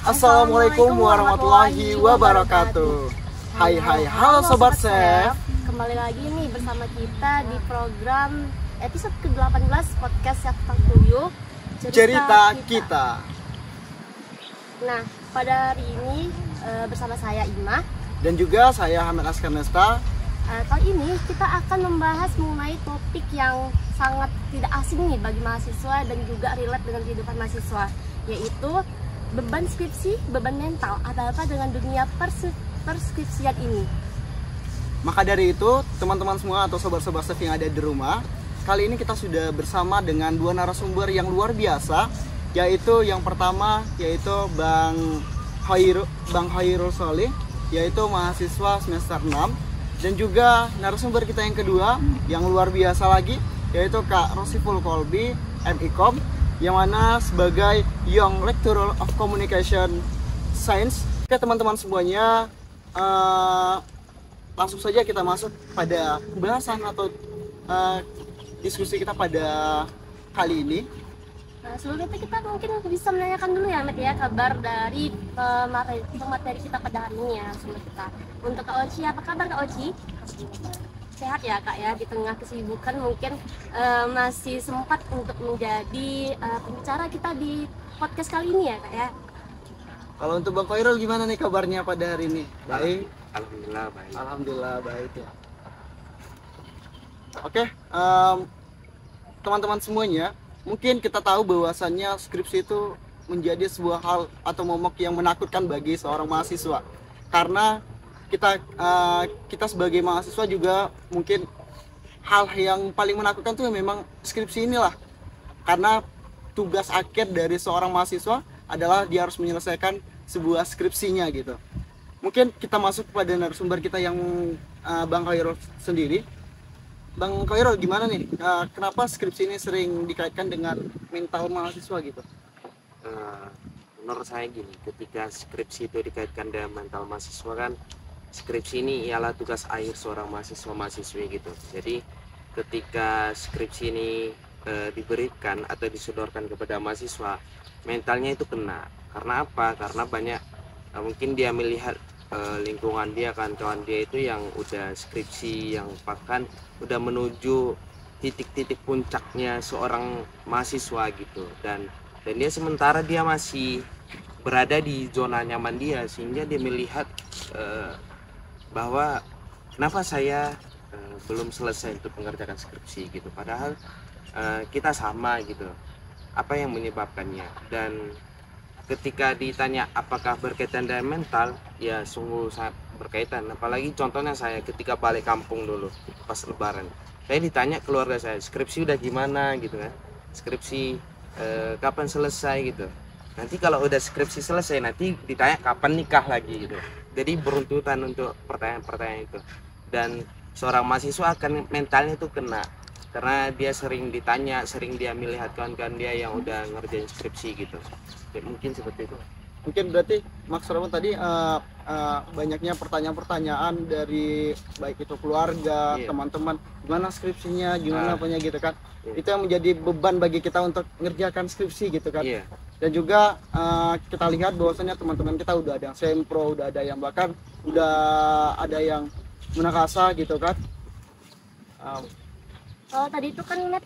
Assalamualaikum warahmatullahi wabarakatuh. Hai, halo Sobat Chef. Kembali lagi nih bersama kita di program episode ke-18 podcast Chef Tangkuyuk Cerita kita. Nah, pada hari ini bersama saya Ima Dan juga saya Hamid Askarnesta. Kali ini kita akan membahas mengenai topik yang sangat tidak asing nih bagi mahasiswa dan juga relate dengan kehidupan mahasiswa, yaitu beban skripsi, beban mental, apa dengan dunia perskripsian ini. Maka dari itu, teman-teman semua atau sobat-sobat chef yang ada di rumah, kali ini kita sudah bersama dengan dua narasumber yang luar biasa, yaitu yang pertama yaitu Bang Hoirul Solih, yaitu mahasiswa semester 6, dan juga narasumber kita yang kedua yang luar biasa lagi, yaitu Kak Rosiful Kolbi, MIKOM, yang mana sebagai Young Lecturer of Communication Science. Oke teman-teman semuanya, langsung saja kita masuk pada pembahasan atau diskusi kita pada kali ini. Sebelum itu kita mungkin bisa menanyakan dulu ya Met ya, kabar dari pemateri kita pada hari ini ya sama kita. Untuk Kak Oci, apa kabar Kak Oci? Sehat ya Kak ya, di tengah kesibukan mungkin masih sempat untuk menjadi pembicara kita di podcast kali ini ya Kak ya. Kalau untuk Bang Khairul gimana nih kabarnya pada hari ini? Baik. Alhamdulillah baik. Alhamdulillah baik ya. Oke, teman-teman semuanya, mungkin kita tahu bahwasannya skripsi itu menjadi sebuah hal atau momok yang menakutkan bagi seorang mahasiswa. Karena kita sebagai mahasiswa juga mungkin hal yang paling menakutkan tuh memang skripsi inilah. Karena tugas akhir dari seorang mahasiswa adalah dia harus menyelesaikan sebuah skripsinya gitu. Mungkin kita masuk pada narasumber kita yang Bang Khairul sendiri. Bang Khairul gimana nih? Kenapa skripsi ini sering dikaitkan dengan mental mahasiswa gitu? Menurut saya gini, ketika skripsi itu dikaitkan dengan mental mahasiswa kan, skripsi ini ialah tugas akhir seorang mahasiswa-mahasiswi gitu. Jadi ketika skripsi ini diberikan atau disodorkan kepada mahasiswa, mentalnya itu kena. Karena apa? Karena banyak mungkin dia melihat lingkungan dia, kawan-kawan dia itu yang udah skripsi, yang bahkan udah menuju titik-titik puncaknya seorang mahasiswa gitu, dan dia sementara dia masih berada di zona nyaman dia, sehingga dia melihat bahwa kenapa saya belum selesai untuk mengerjakan skripsi gitu, padahal kita sama gitu, apa yang menyebabkannya. Dan ketika ditanya apakah berkaitan dengan mental, ya sungguh sangat berkaitan. Apalagi contohnya saya ketika balik kampung dulu pas lebaran, saya ditanya keluarga saya, skripsi udah gimana gitu kan, skripsi kapan selesai gitu. Nanti kalau udah skripsi selesai, nanti ditanya kapan nikah lagi gitu. Jadi beruntutan untuk pertanyaan-pertanyaan itu, dan seorang mahasiswa akan mentalnya itu kena karena dia sering ditanya, sering dia melihat kawan-kawan dia yang udah ngerjain skripsi gitu. Ya, mungkin seperti itu. Mungkin berarti Mas Rawan tadi banyaknya pertanyaan-pertanyaan dari baik itu keluarga, teman-teman, gimana skripsinya, gimana apanya gitu kan. Itu yang menjadi beban bagi kita untuk mengerjakan skripsi gitu kan. Dan juga kita lihat bahwasanya teman-teman kita udah ada yang sempro, udah ada yang bahkan udah ada yang menakasa gitu kan. Oh tadi itu kan Net,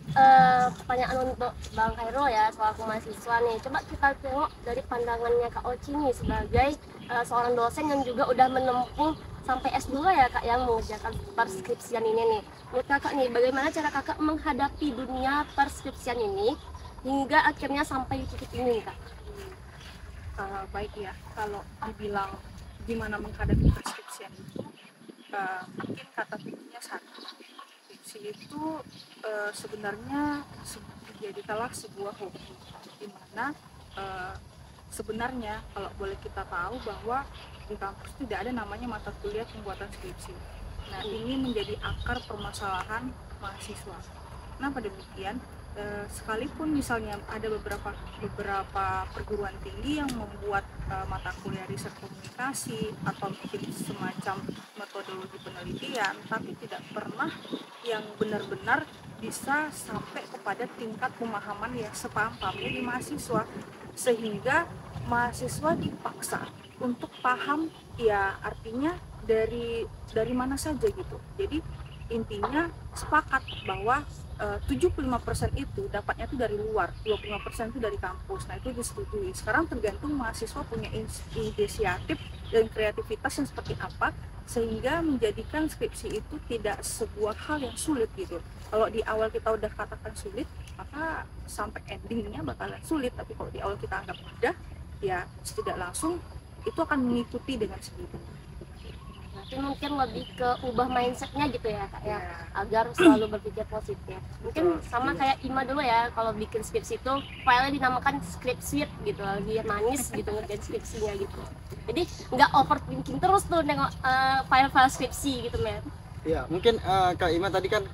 pertanyaan untuk Bang Khairul ya soal mahasiswa nih. Coba kita tengok dari pandangannya Kak Oci nih sebagai seorang dosen yang juga udah menempuh sampai S2 ya Kak yang mengerjakan perskripsian ini nih. Menurut Kakak nih, bagaimana cara Kakak menghadapi dunia perskripsian ini hingga akhirnya sampai di titik ini Kak? Baik ya, kalau dibilang gimana menghadapi perskripsian itu, mungkin kata kuncinya satu. Itu sebenarnya dijadikanlah sebuah hobi, dimana sebenarnya kalau boleh kita tahu bahwa di kampus tidak ada namanya mata kuliah pembuatan skripsi. Nah ini menjadi akar permasalahan mahasiswa. Kenapa demikian? Sekalipun misalnya ada beberapa perguruan tinggi yang membuat mata kuliah riset komunikasi atau mungkin semacam metodologi penelitian, tapi tidak pernah yang benar-benar bisa sampai kepada tingkat pemahaman yang sepaham-pahamnya di mahasiswa, sehingga mahasiswa dipaksa untuk paham, ya artinya dari mana saja gitu. Jadi intinya sepakat bahwa 75% itu dapatnya itu dari luar, 25% itu dari kampus. Nah itu disetujui. Sekarang tergantung mahasiswa punya inisiatif dan kreativitas yang seperti apa, sehingga menjadikan skripsi itu tidak sebuah hal yang sulit gitu. Kalau di awal kita udah katakan sulit, maka sampai endingnya bakalan sulit. Tapi kalau di awal kita anggap mudah, ya tidak langsung itu akan mengikuti dengan sendirinya. Berarti mungkin lebih ke ubah mindsetnya gitu ya Kak ya, agar selalu berpikir positif. Mungkin sama kayak Ima dulu ya, kalau bikin skripsi itu filenya dinamakan script sheet gitu, biar manis gitu ngerjain skripsinya gitu. Jadi nggak overthinking terus tuh nengok file-file skripsi gitu men. Ya mungkin Kak Ima tadi kan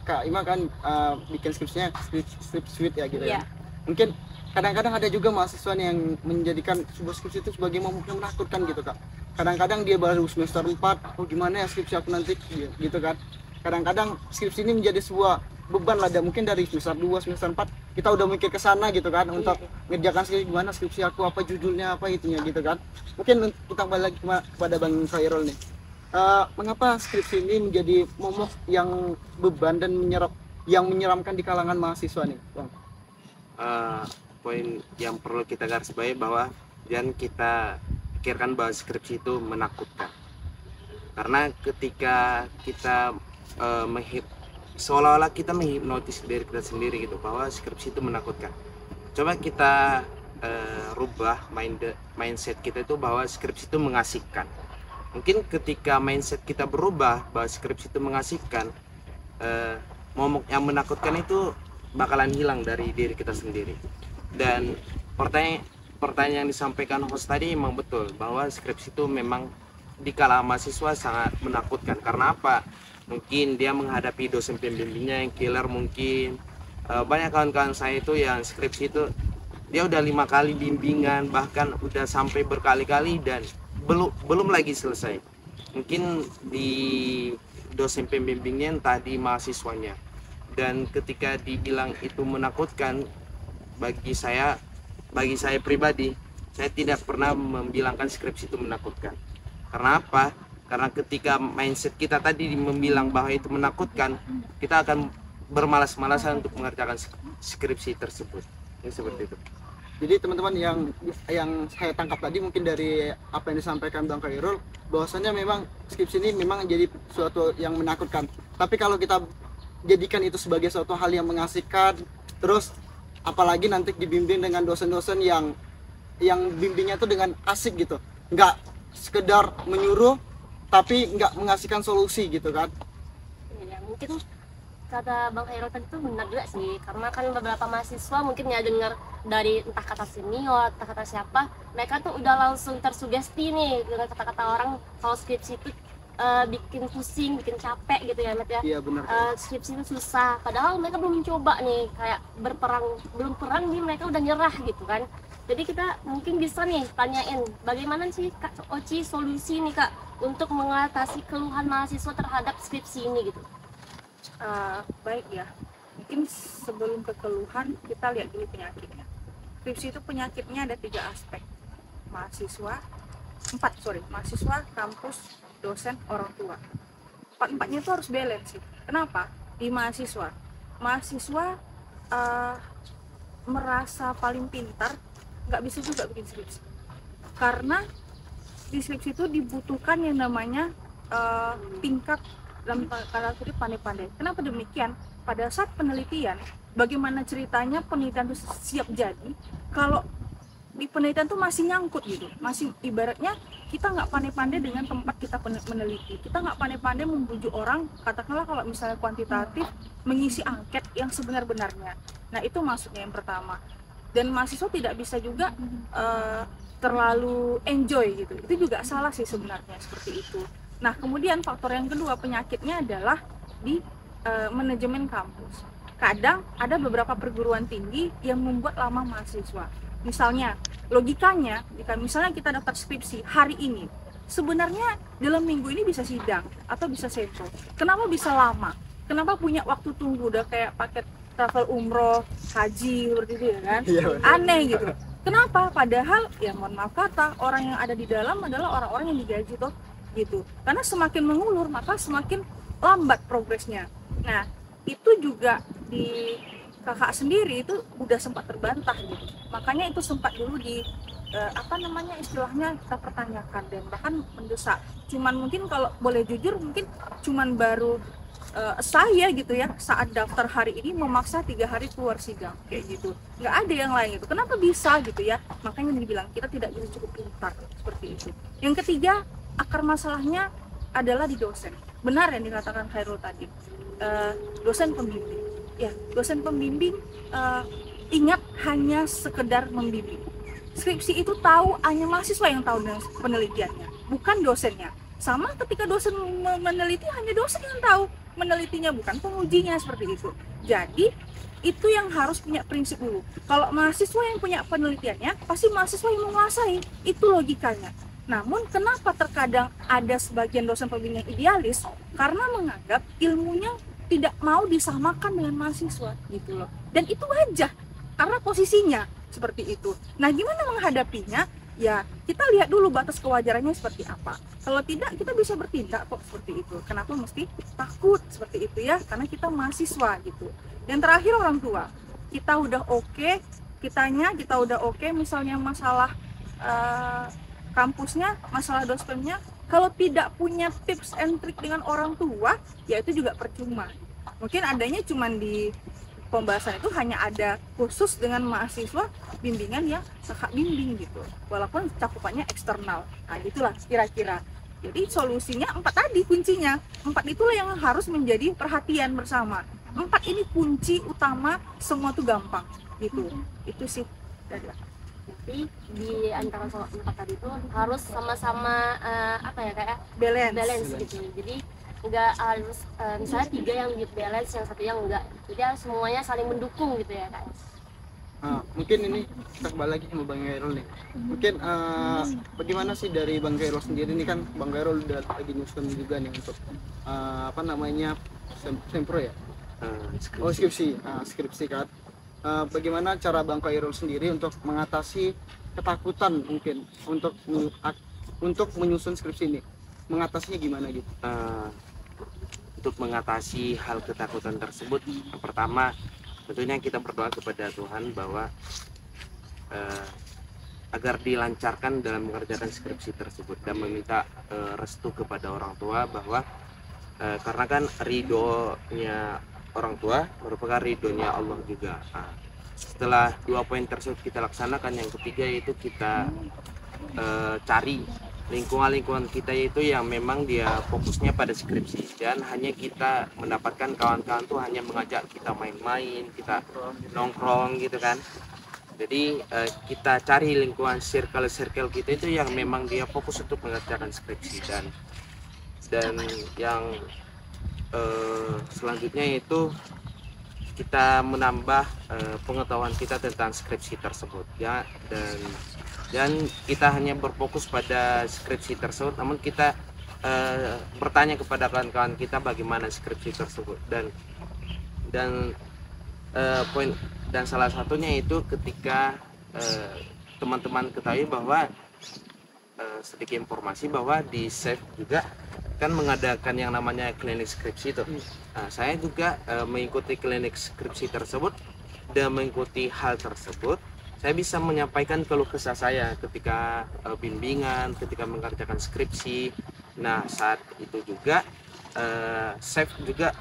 bikin skripsinya script sheet ya gitu ya. Mungkin kadang-kadang ada juga mahasiswa nih yang menjadikan sebuah skripsi itu sebagai momok yang menakutkan gitu Kak. Kadang-kadang dia baru semester 4, oh gimana ya skripsi aku nanti gitu kan. Kadang-kadang skripsi ini menjadi sebuah beban lah, mungkin dari semester 2, semester 4 kita udah mikir ke sana gitu kan, untuk ngerjakan skripsi gimana, skripsi aku apa, judulnya apa, itunya gitu kan. Mungkin kita balik kepada Bang Khairul nih. Mengapa skripsi ini menjadi momok yang beban dan menyeramkan di kalangan mahasiswa nih, Bang? Poin yang perlu kita garis bawahi bahwa jangan kita pikirkan bahwa skripsi itu menakutkan, karena ketika kita seolah-olah kita menghipnotis diri kita sendiri gitu bahwa skripsi itu menakutkan. Coba kita rubah mindset kita itu bahwa skripsi itu mengasihkan. Mungkin ketika mindset kita berubah bahwa skripsi itu mengasihkan, momok yang menakutkan itu bakalan hilang dari diri kita sendiri. Dan pertanyaan yang disampaikan host tadi memang betul, bahwa skripsi itu memang di kalangan mahasiswa sangat menakutkan. Karena apa? Mungkin dia menghadapi dosen pembimbingnya yang killer mungkin. Banyak kawan-kawan saya itu yang skripsi itu dia udah 5 kali bimbingan, bahkan udah sampai berkali-kali dan belum lagi selesai. Mungkin di dosen pembimbingnya entah di mahasiswanya. Dan ketika dibilang itu menakutkan, bagi saya pribadi, saya tidak pernah membilangkan skripsi itu menakutkan. Karena apa? Karena ketika mindset kita tadi membilang bahwa itu menakutkan, kita akan bermalas-malasan untuk mengerjakan skripsi tersebut. Ini seperti itu. Jadi teman-teman yang saya tangkap tadi mungkin dari apa yang disampaikan Bang Khairul, bahwasannya memang skripsi ini memang jadi suatu yang menakutkan. Tapi kalau kita jadikan itu sebagai suatu hal yang mengasihkan, terus apalagi nanti dibimbing dengan dosen-dosen yang bimbingnya itu dengan asik gitu, nggak sekedar menyuruh tapi nggak mengasihkan solusi gitu kan. Ya, mungkin kata Bang Khairul tadi itu benar juga sih, karena kan beberapa mahasiswa mungkin ya dengar dari entah kata senior, entah kata siapa, mereka tuh udah langsung tersugesti nih dengan kata-kata orang kalau skripsi itu bikin pusing, bikin capek gitu ya Met ya. Iya benar. Skripsi itu susah, padahal mereka belum coba nih, kayak belum perang nih mereka udah nyerah gitu kan. Jadi kita mungkin bisa nih tanyain bagaimana sih Kak Oci solusi nih Kak untuk mengatasi keluhan mahasiswa terhadap skripsi ini gitu. Baik ya, mungkin sebelum ke keluhan kita lihat dulu penyakitnya. Skripsi itu penyakitnya ada 3 aspek: mahasiswa, mahasiswa, kampus, dosen, orang tua. Empat-empatnya itu harus balance sih. Kenapa? Di mahasiswa merasa paling pintar, nggak bisa juga bikin skripsi, karena di skripsi itu dibutuhkan yang namanya tingkat dalam kata kutip pandai-pandai. Kenapa demikian? Pada saat penelitian, bagaimana ceritanya penelitian itu siap jadi kalau di penelitian tuh masih nyangkut gitu, masih ibaratnya kita nggak pandai-pandai dengan tempat kita meneliti, kita nggak pandai-pandai membujuk orang, katakanlah kalau misalnya kuantitatif mengisi angket yang sebenar-benarnya. Nah itu maksudnya yang pertama. Dan mahasiswa tidak bisa juga terlalu enjoy gitu, itu juga salah sih sebenarnya seperti itu. Nah kemudian faktor yang kedua penyakitnya adalah di manajemen kampus. Kadang ada beberapa perguruan tinggi yang membuat lama mahasiswa. Misalnya, logikanya, jika misalnya kita daftar skripsi hari ini, sebenarnya dalam minggu ini bisa sidang atau bisa sempro. Kenapa bisa lama? Kenapa punya waktu tunggu udah kayak paket travel umroh, haji seperti itu ya kan? Aneh gitu. Kenapa? Padahal ya mohon maaf kata, orang yang ada di dalam adalah orang-orang yang digaji toh gitu. Karena semakin mengulur maka semakin lambat progresnya. Nah, itu juga di kakak sendiri itu udah sempat terbantah gitu. Makanya itu sempat dulu di istilahnya kita pertanyakan dan bahkan mendesak. Cuman mungkin kalau boleh jujur mungkin cuman baru saya gitu ya saat daftar hari ini memaksa 3 hari keluar sidang kayak gitu, nggak ada yang lain gitu. Kenapa bisa gitu ya? Makanya dibilang kita tidak bisa cukup pintar seperti itu. Yang ketiga, akar masalahnya adalah di dosen. Benar yang dikatakan Khairul tadi, dosen pembimbing ya, dosen pembimbing ingat hanya sekedar membimbing. Skripsi itu tahu hanya mahasiswa yang tahu dengan penelitiannya, bukan dosennya. Sama ketika dosen meneliti, hanya dosen yang tahu menelitinya, bukan pengujinya, seperti itu. Jadi itu yang harus punya prinsip dulu. Kalau mahasiswa yang punya penelitiannya, pasti mahasiswa yang menguasai, itu logikanya. Namun kenapa terkadang ada sebagian dosen pembimbing yang idealis? Karena menganggap ilmunya tidak mau disamakan dengan mahasiswa gitu loh. Dan itu wajar karena posisinya seperti itu. Nah, gimana menghadapinya? Ya, kita lihat dulu batas kewajarannya seperti apa. Kalau tidak, kita bisa bertindak kok seperti itu. Kenapa mesti takut seperti itu ya? Karena kita mahasiswa gitu. Dan terakhir, orang tua. Kita udah oke, kita udah oke, misalnya masalah kampusnya, masalah dosennya, kalau tidak punya tips and trick dengan orang tua, ya itu juga percuma. Mungkin adanya cuman di pembahasan itu hanya ada khusus dengan mahasiswa bimbingan ya kakak bimbing gitu, walaupun cakupannya eksternal. Nah, itulah kira-kira. Jadi solusinya 4 tadi kuncinya. 4 itulah yang harus menjadi perhatian bersama. 4 ini kunci utama, semua tuh gampang gitu. Itu sih dari aku. Jadi di antara 4 tadi itu harus sama-sama kayak balance gitu. Jadi nggak harus misalnya 3 yang balance, yang 1 yang enggak. Jadi harus semuanya saling mendukung gitu ya kak. Nah, mungkin ini kita kembali lagi sama Bang Khairul nih. Mungkin bagaimana sih dari Bang Khairul sendiri nih, kan Bang Khairul udah lagi nyusun juga nih untuk sempro ya? Skripsi kan. Bagaimana cara Bang Khairul sendiri untuk mengatasi ketakutan mungkin untuk menyusun skripsi ini? Mengatasinya gimana gitu? Untuk mengatasi hal ketakutan tersebut, yang pertama tentunya kita berdoa kepada Tuhan bahwa agar dilancarkan dalam mengerjakan skripsi tersebut, dan meminta restu kepada orang tua bahwa karena kan ridhonya orang tua merupakan ridhonya Allah juga. Setelah 2 poin tersebut kita laksanakan, yang ketiga yaitu kita cari lingkungan kita itu yang memang dia fokusnya pada skripsi, dan hanya kita mendapatkan kawan-kawan tuh hanya mengajak kita main-main, kita nongkrong gitu kan. Jadi kita cari lingkungan circle kita itu yang memang dia fokus untuk mengerjakan skripsi, dan yang selanjutnya itu kita menambah pengetahuan kita tentang skripsi tersebut ya, dan kita hanya berfokus pada skripsi tersebut, namun kita bertanya kepada kawan-kawan kita bagaimana skripsi tersebut, dan salah satunya itu ketika teman-teman ketahui bahwa sedikit informasi bahwa di SAFE juga kan mengadakan yang namanya klinik skripsi itu. Nah, saya juga mengikuti klinik skripsi tersebut, dan mengikuti hal tersebut saya bisa menyampaikan keluh kesah saya ketika bimbingan, ketika mengerjakan skripsi. Nah, saat itu juga SAFE juga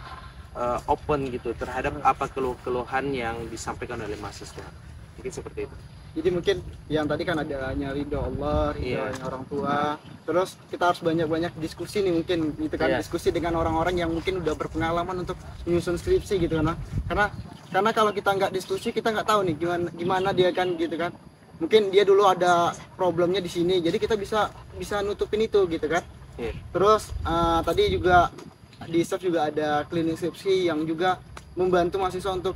open gitu terhadap apa keluhan yang disampaikan oleh mahasiswa. Mungkin seperti itu. Jadi mungkin yang tadi kan ada ridho Allah, ridhonya orang tua. Terus kita harus banyak-banyak diskusi nih mungkin gitu kan, diskusi dengan orang-orang yang mungkin udah berpengalaman untuk menyusun skripsi gitu kan. Karena kalau kita nggak diskusi, kita nggak tahu nih gimana dia kan gitu kan. Mungkin dia dulu ada problemnya di sini, jadi kita bisa nutupin itu gitu kan. Terus tadi juga di SAFE juga ada klinik skripsi yang juga membantu mahasiswa untuk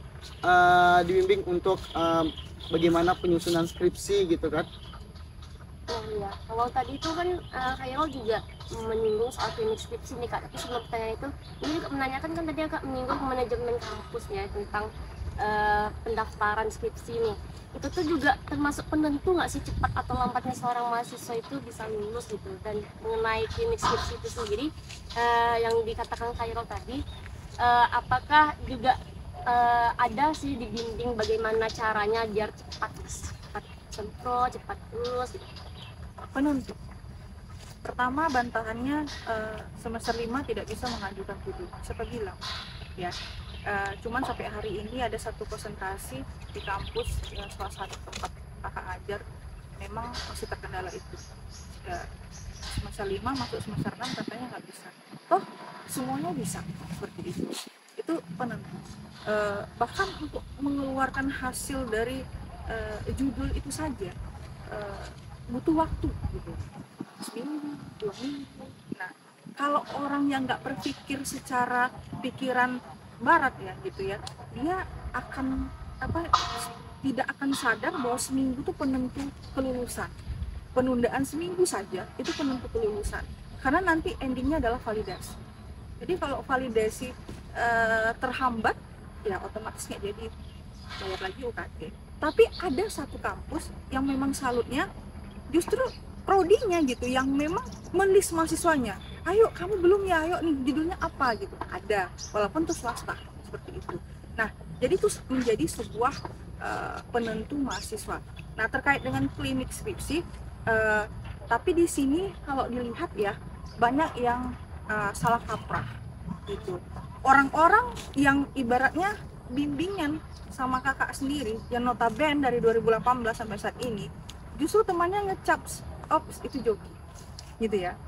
dibimbing untuk bagaimana penyusunan skripsi gitu kan. Oh iya, kalau tadi itu kan Khairul juga menyinggung soal klinik skripsi nih kak. Tapi sebelum pertanyaan itu, ini juga menanyakan kan tadi agak menyinggung manajemen kampus ya, tentang pendaftaran skripsi nih, itu tuh juga termasuk penentu nggak sih cepat atau lambatnya seorang mahasiswa itu bisa lulus gitu. Dan mengenai klinik skripsi itu sendiri, yang dikatakan Khairul tadi, apakah juga ada sih dibimbing bagaimana caranya biar cepat sempro, cepat lulus gitu? Penentu. Pertama, bantahannya semester 5 tidak bisa mengajukan studi. Siapa bilang? Ya. Cuman sampai hari ini ada satu konsentrasi di kampus salah satu tempat kakak ajar memang masih terkendala itu. Semester 5 masuk semester 6 katanya nggak bisa. Toh semuanya bisa seperti itu. Itu penentu. Bahkan untuk mengeluarkan hasil dari judul itu saja butuh waktu gitu. Seminggu, 2 minggu. Nah, kalau orang yang nggak berpikir secara pikiran barat ya gitu ya, dia akan tidak akan sadar bahwa seminggu itu penentu kelulusan. Penundaan seminggu saja itu penentu kelulusan, karena nanti endingnya adalah validasi. Jadi kalau validasi terhambat, ya otomatis nggak jadi bayar lagi UKT. Tapi ada satu kampus yang memang salutnya justru prodinya gitu, yang memang melis mahasiswanya, ayo kamu belum ya, ayo nih judulnya apa gitu, ada, walaupun itu swasta seperti itu. Nah, jadi itu menjadi sebuah penentu mahasiswa. Nah, terkait dengan klinik skripsi, tapi di sini kalau dilihat ya banyak yang salah kaprah gitu. Orang-orang yang ibaratnya bimbingan sama kakak sendiri, yang notabene dari 2018 sampai saat ini, justru temannya ngecap, ops itu joki gitu ya.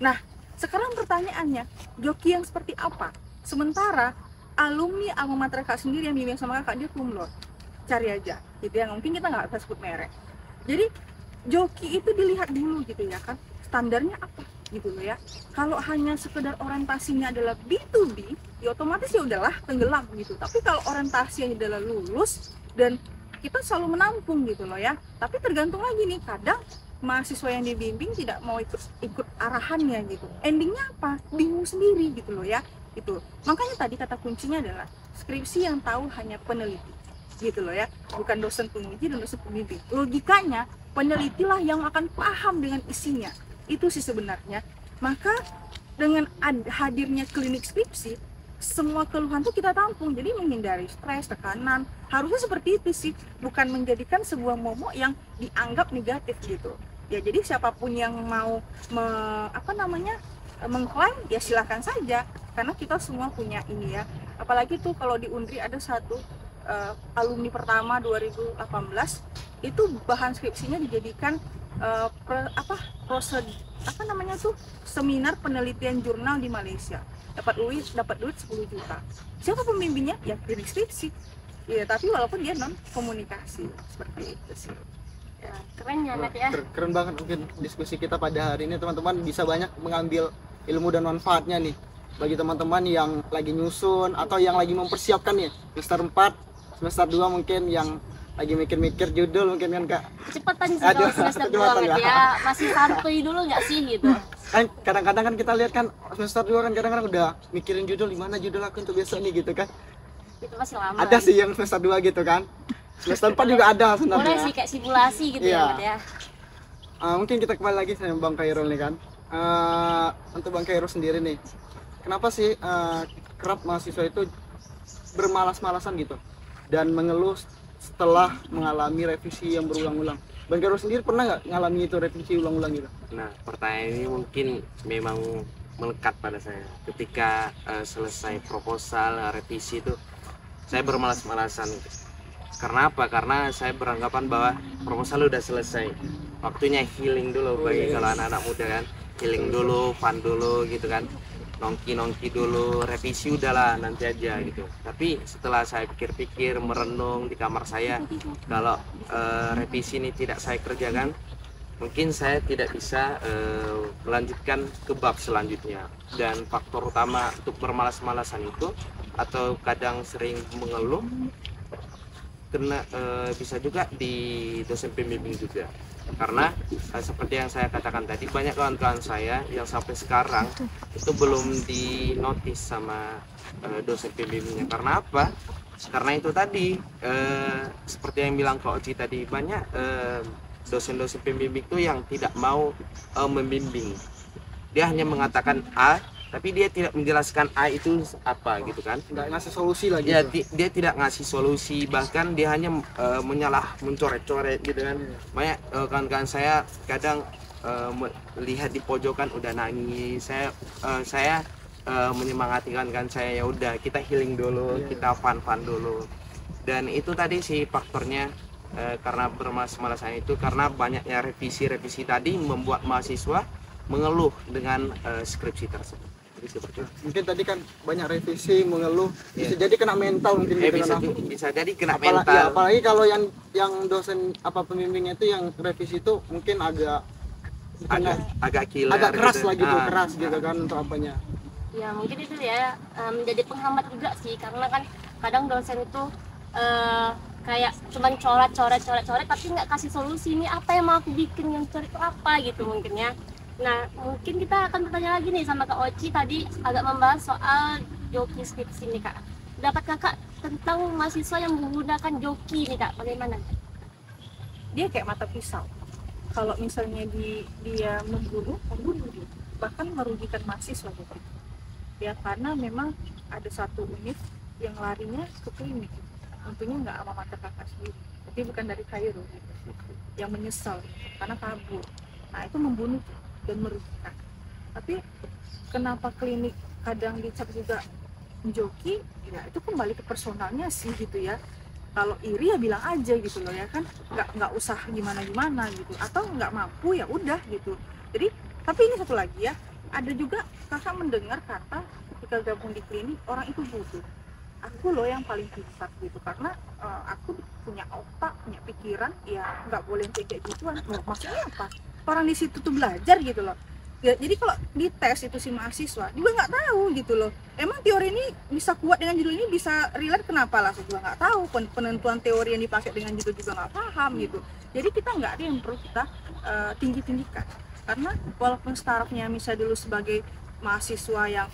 Nah, sekarang pertanyaannya, joki yang seperti apa? Sementara alumni alma mater kakak sendiri yang bimbing sama kakak, dia cum laude, cari aja gitu ya, mungkin kita nggak bisa sebut merek. Jadi joki itu dilihat dulu gitu ya kan, standarnya apa gitu loh ya. Kalau hanya sekedar orientasinya adalah B2B, ya otomatis ya udahlah tenggelam gitu. Tapi kalau orientasinya adalah lulus, dan kita selalu menampung gitu loh ya. Tapi tergantung lagi nih, kadang mahasiswa yang dibimbing tidak mau ikut arahannya gitu. Endingnya apa? Bingung sendiri gitu loh ya. Itu. Makanya tadi kata kuncinya adalah skripsi yang tahu hanya peneliti gitu loh ya. Bukan dosen penguji dan dosen pembimbing. Logikanya penelitilah yang akan paham dengan isinya. Itu sih sebenarnya. Maka dengan hadirnya klinik skripsi, semua keluhan tuh kita tampung, jadi menghindari stres, tekanan, harusnya seperti itu sih, bukan menjadikan sebuah momok yang dianggap negatif gitu ya. Jadi siapapun yang mau mengklaim ya silahkan saja, karena kita semua punya ini ya. Apalagi tuh kalau di Undri ada satu alumni pertama 2018 itu bahan skripsinya dijadikan seminar penelitian jurnal di Malaysia. Dapat duit 10 juta. Siapa pembimbingnya? Ya klinik skripsi. Ya, tapi walaupun dia non komunikasi seperti itu sih. Ya, keren ya Nat ya. Keren banget mungkin diskusi kita pada hari ini, teman-teman bisa banyak mengambil ilmu dan manfaatnya nih bagi teman-teman yang lagi nyusun atau yang lagi mempersiapkan nih semester 4, semester 2 mungkin yang lagi mikir-mikir judul mungkin kan Kak. Cepetan sih kalau semester 2 ya. Masih santuy dulu nggak sih gitu. Kan kadang-kadang kan kita lihat kan semester 2 kan kadang-kadang udah mikirin judul, gimana judul aku untuk besok nih gitu kan. Itu masih lama. Ada sih yang semester 2 gitu kan. Semester 4 juga ada sebenarnya. Boleh sih kayak simulasi gitu ya. Mungkin kita kembali lagi sama Bang Khairul nih kan. Untuk Bang Khairul sendiri nih, kenapa sih kerap mahasiswa itu bermalas-malasan gitu dan mengeluh setelah mengalami revisi yang berulang-ulang? Bang Khairul sendiri pernah nggak ngalami itu revisi ulang-ulang gitu? Nah, pertanyaan ini mungkin memang melekat pada saya. Ketika selesai proposal revisi itu, saya bermalas-malasan. Karena apa? Karena saya beranggapan bahwa proposal udah selesai. Waktunya healing dulu bagi kalau anak-anak muda kan. Healing dulu, fun dulu gitu kan. Nongki-nongki dulu, revisi udahlah nanti aja gitu. Tapi setelah saya pikir-pikir, merenung di kamar saya, kalau revisi ini tidak saya kerjakan, mungkin saya tidak bisa melanjutkan ke bab selanjutnya. Dan faktor utama untuk bermalas-malasan itu atau kadang sering mengeluh kena bisa juga di dosen pembimbing juga, karena seperti yang saya katakan tadi, banyak kawan-kawan saya yang sampai sekarang itu belum dinotis sama dosen pembimbingnya. Karena apa? Karena itu tadi seperti yang bilang Kak Oci tadi, banyak dosen-dosen pembimbing itu yang tidak mau membimbing. Dia hanya mengatakan A, tapi dia tidak menjelaskan A itu apa gitu kan. Nggak ngasih solusi lagi. Ya, dia tidak ngasih solusi, bahkan dia hanya mencoret-coret gitu kan. Banyak kawan-kawan saya kadang lihat di pojokan udah nangis. Saya menyemangati kawan-kawan saya, ya udah kita healing dulu, kita fun dulu. Dan itu tadi sih faktornya, karena bermalas-malasan itu, karena banyaknya revisi tadi membuat mahasiswa mengeluh dengan skripsi tersebut. Jadi seperti itu. Mungkin tadi kan banyak revisi, mengeluh, bisa jadi kena mental mungkin gitu bisa jadi kena apalagi, mental. apalagi kalau yang dosen pembimbingnya itu yang revisi itu mungkin agak killer, agak keras gitu. lah gitu, keras gitu kan untuk apanya. Ya mungkin itu ya menjadi penghambat juga sih, karena kan kadang dosen itu kayak cuman coret tapi nggak kasih solusi, ini apa yang mau aku bikin, yang coret itu apa gitu mungkin ya. Nah mungkin kita akan bertanya lagi nih sama Kak Oci, tadi agak membahas soal joki skripsi nih Kak. Dapat Kakak tentang mahasiswa yang menggunakan joki nih Kak, bagaimana? Dia kayak mata pisau. Kalau misalnya dia membunuh, bahkan merugikan mahasiswa gitu. Ya karena memang ada satu unit yang larinya ke klinik, tentunya nggak sama mata kakak sendiri, tapi bukan dari Kairo gitu, yang menyesal karena kabur. Nah itu membunuh dan merugikan. Tapi kenapa klinik kadang dicap juga menjoki? Ya itu kembali ke personalnya sih gitu ya. Kalau iri ya bilang aja gitu loh ya kan, nggak usah gimana gitu, atau nggak mampu ya udah gitu. Jadi tapi ini satu lagi ya, ada juga kakak mendengar kata ketika gabung di klinik orang itu bodoh. Aku loh yang paling pintar gitu, karena aku punya otak, punya pikiran, ya nggak boleh kayak gituan. Maksudnya apa? Orang di situ tuh belajar gitu loh. Ya, jadi kalau dites itu si mahasiswa juga nggak tahu gitu loh. Emang teori ini bisa kuat dengan judul ini, bisa relate kenapa lah? Saya juga nggak tahu. Penentuan teori yang dipakai dengan judul juga nggak paham gitu. Jadi kita nggak ada yang perlu kita tinggi-tinggikan. Karena walaupun startnya misalnya dulu sebagai mahasiswa yang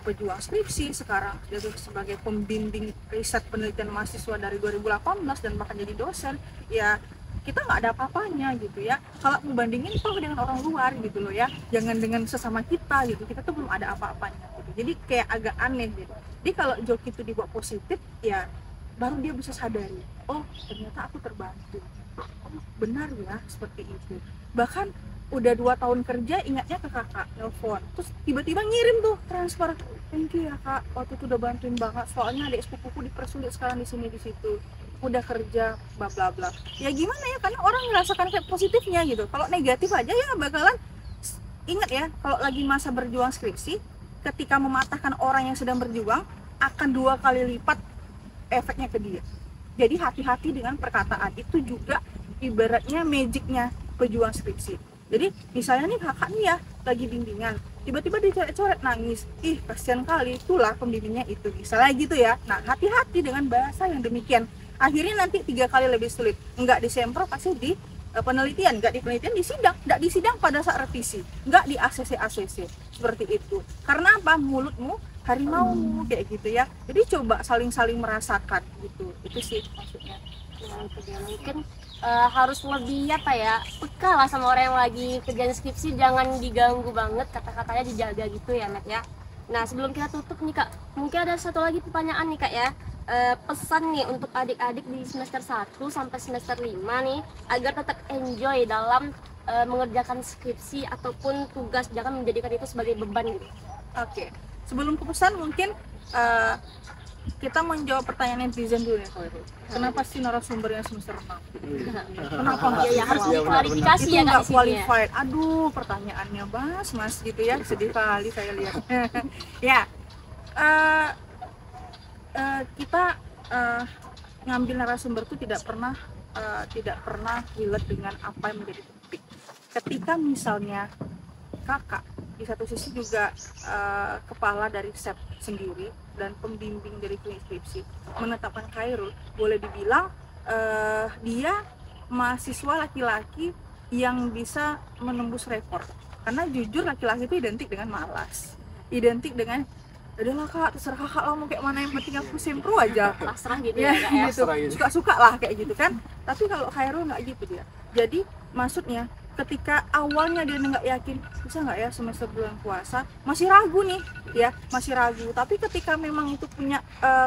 pejuang skripsi, sekarang jadi sebagai pembimbing riset penelitian mahasiswa dari 2018 dan bahkan jadi dosen, ya kita nggak ada apa-apanya gitu ya. Kalau membandingin kalau dengan orang luar gitu loh ya, jangan dengan sesama kita gitu, kita tuh belum ada apa-apanya gitu. Jadi kayak agak aneh gitu. Jadi kalau joki itu dibuat positif, ya baru dia bisa sadari, oh ternyata aku terbantu, oh benar ya seperti itu. Bahkan udah 2 tahun kerja ingatnya ke kakak, nelfon, terus tiba-tiba ngirim tuh transfer, thank you ya kak, waktu itu udah bantuin banget, soalnya adik sepupuku dipersulit sekarang di sini di situ, udah kerja bla bla bla. Ya gimana ya, karena orang merasakan kayak positifnya gitu. Kalau negatif aja ya bakalan, ingat ya, kalau lagi masa berjuang skripsi, ketika mematahkan orang yang sedang berjuang akan 2 kali lipat efeknya ke dia. Jadi hati-hati dengan perkataan, itu juga ibaratnya magicnya pejuang skripsi. Jadi misalnya nih kakak nih ya lagi bimbingan, tiba-tiba dicoret-coret nangis, ih kasihan kali, itulah pembimbingnya itu, misalnya gitu ya. Nah hati-hati dengan bahasa yang demikian, akhirnya nanti 3 kali lebih sulit. Enggak di sempro pasti di penelitian, enggak di penelitian, di sidang, enggak di sidang pada saat revisi, enggak di ACC seperti itu. Karena apa? Mulutmu harimau kayak gitu ya. Jadi coba saling-saling merasakan gitu, itu sih maksudnya. Nah, itu dia. Mungkin harus lebih apa ya, peka lah sama orang yang lagi kerjaan skripsi, jangan diganggu banget, kata-katanya dijaga gitu ya Matt ya. Nah sebelum kita tutup nih Kak, mungkin ada satu lagi pertanyaan nih Kak ya, pesan nih untuk adik-adik di semester 1 sampai semester 5 nih, agar tetap enjoy dalam mengerjakan skripsi ataupun tugas, jangan menjadikan itu sebagai beban gitu. Oke, sebelum ke pesan mungkin kita menjawab pertanyaan netizen dulu ya. Kenapa sih narasumbernya semester 6? Kenapa nggak? Ya harus diklarifikasi Itu ya Kak nggak di sini ya. qualified. Aduh, pertanyaannya mas gitu ya, sedih kali saya lihat. Ya, kita ngambil narasumber itu tidak pernah relate dengan apa yang menjadi topik. Ketika misalnya kakak di satu sisi juga kepala dari SEP sendiri dan pembimbing dari klinik skripsi menetapkan Khairul, boleh dibilang dia mahasiswa laki-laki yang bisa menembus rekor, karena jujur laki-laki itu identik dengan malas, identik dengan udahlah kak, terserah kakak lah mau kayak mana, yang penting aku sempro aja. Pasrah gitu Ya, ya Kak, ya. gitu. Pasrah gitu. Suka-suka lah kayak gitu kan. Tapi kalau Khairul nggak gitu dia. Jadi maksudnya ketika awalnya dia nggak yakin bisa nggak ya semester bulan puasa, masih ragu nih ya, masih ragu. Tapi ketika memang itu punya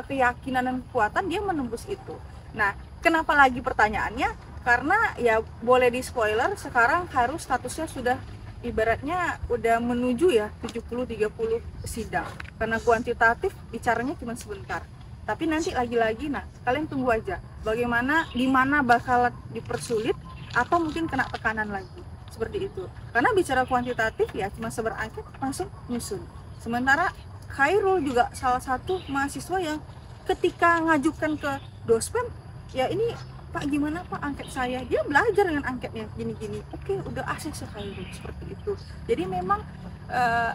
keyakinan dan kekuatan, dia menembus itu. Nah, kenapa lagi pertanyaannya? Karena ya boleh di spoiler, sekarang Khairul statusnya sudah ibaratnya udah menuju ya 70-30 sidang. Karena kuantitatif bicaranya cuma sebentar. Tapi nanti lagi-lagi, nah kalian tunggu aja bagaimana, di mana bakal dipersulit atau mungkin kena tekanan lagi seperti itu. Karena bicara kuantitatif ya cuma sebar angket langsung nyusun. Sementara Khairul juga salah satu mahasiswa yang ketika ngajukan ke dospem, ya ini Pak gimana Pak angket saya, dia belajar dengan angketnya gini-gini, oke udah ACC Khairul seperti itu. Jadi memang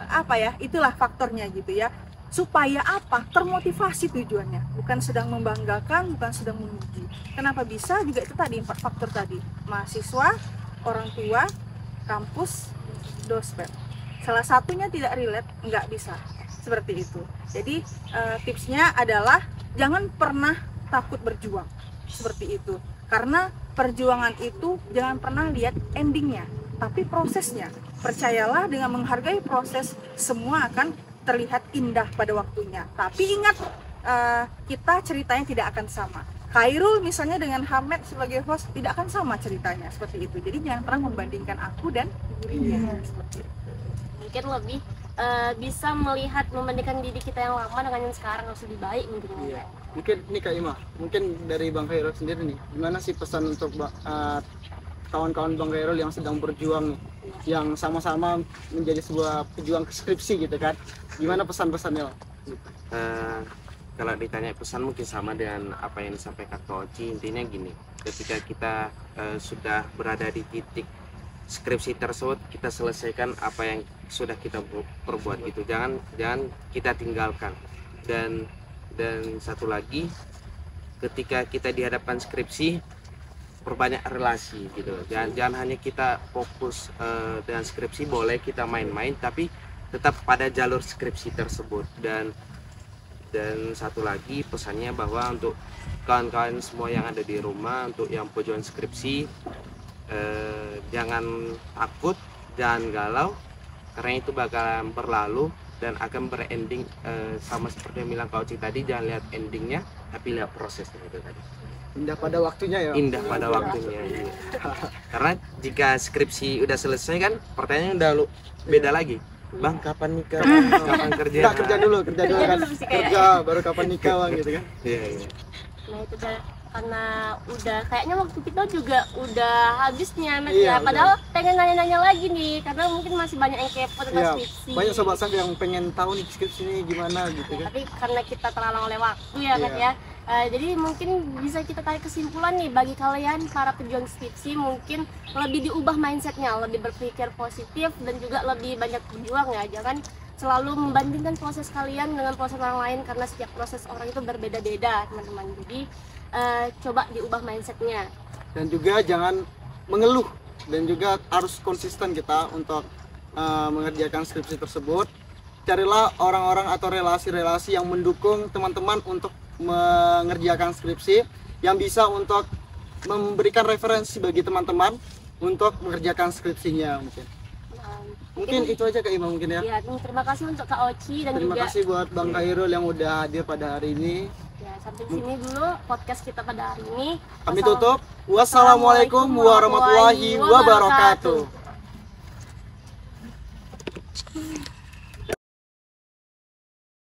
apa ya, itulah faktornya gitu ya, supaya apa, termotivasi tujuannya, bukan sedang membanggakan, bukan sedang memuji. Kenapa bisa juga itu tadi, 4 faktor tadi, mahasiswa, orang tua, kampus, dospem. Salah satunya tidak relate, nggak bisa seperti itu. Jadi tipsnya adalah jangan pernah takut berjuang seperti itu, karena perjuangan itu jangan pernah lihat endingnya tapi prosesnya. Percayalah, dengan menghargai proses semua akan terlihat indah pada waktunya. Tapi ingat, kita ceritanya tidak akan sama. Khairul misalnya dengan Hamed sebagai host tidak akan sama ceritanya seperti itu. Jadi jangan pernah membandingkan aku dan dirinya seperti itu. Mungkin lebih bisa melihat, membandingkan diri kita yang lama dengan yang sekarang harus lebih baik mungkin. Iya. Mungkin nih Kak Ima, mungkin dari Bang Khairul sendiri nih, gimana sih pesan untuk kawan-kawan Bang Khairul yang sedang berjuang nih, yang sama-sama menjadi sebuah pejuang skripsi gitu kan? Gimana pesan-pesannya? Kalau ditanya pesan mungkin sama dengan apa yang disampaikan Kak Oci. Intinya gini, ketika kita sudah berada di titik skripsi tersebut, kita selesaikan apa yang sudah kita perbuat gitu, jangan kita tinggalkan. Dan satu lagi, ketika kita dihadapkan skripsi, perbanyak relasi gitu. Jangan hanya kita fokus dengan skripsi, boleh kita main-main tapi tetap pada jalur skripsi tersebut. Dan satu lagi pesannya bahwa untuk kawan-kawan semua yang ada di rumah, untuk yang pejuang skripsi, jangan takut, jangan galau, karena itu bakalan berlalu dan akan berending sama seperti yang bilang Kak Oci tadi, jangan lihat endingnya tapi lihat prosesnya itu tadi. Indah pada waktunya ya? Indah pada waktunya, iya. Karena jika skripsi udah selesai kan pertanyaannya udah beda lagi. Bang kapan nikah? Kapan kerja? Nggak, kerja dulu kan? Kerja baru kapan nikah Bang gitu kan? Iya. Nah itu karena udah kayaknya waktu kita juga udah habis nih Ahmed Iya, ya. Padahal pengen nanya-nanya lagi nih, karena mungkin masih banyak yang kepo tentang Iya, skripsi. banyak sobat saya yang pengen tahu nih skripsi ini gimana gitu kan? Tapi karena kita terhalang oleh waktu ya Ahmed Iya. ya. Jadi mungkin bisa kita tarik kesimpulan nih, bagi kalian para pejuang skripsi mungkin lebih diubah mindsetnya, lebih berpikir positif dan juga lebih banyak berjuang ya. Jangan selalu membandingkan proses kalian dengan proses orang lain, karena setiap proses orang itu berbeda-beda teman-teman. Jadi coba diubah mindsetnya. Dan juga jangan mengeluh, dan juga harus konsisten kita untuk mengerjakan skripsi tersebut. Carilah orang-orang atau relasi-relasi yang mendukung teman-teman untuk mengerjakan skripsi, yang bisa untuk memberikan referensi bagi teman-teman untuk mengerjakan skripsinya mungkin. Mungkin itu aja Kak Ima mungkin ya. Ya, terima kasih untuk Kak Oci dan Terima juga kasih buat Bang Khairul yang udah hadir pada hari ini. ya, sampai sini dulu podcast kita pada hari ini. Kami tutup. Wassalamualaikum warahmatullahi wabarakatuh.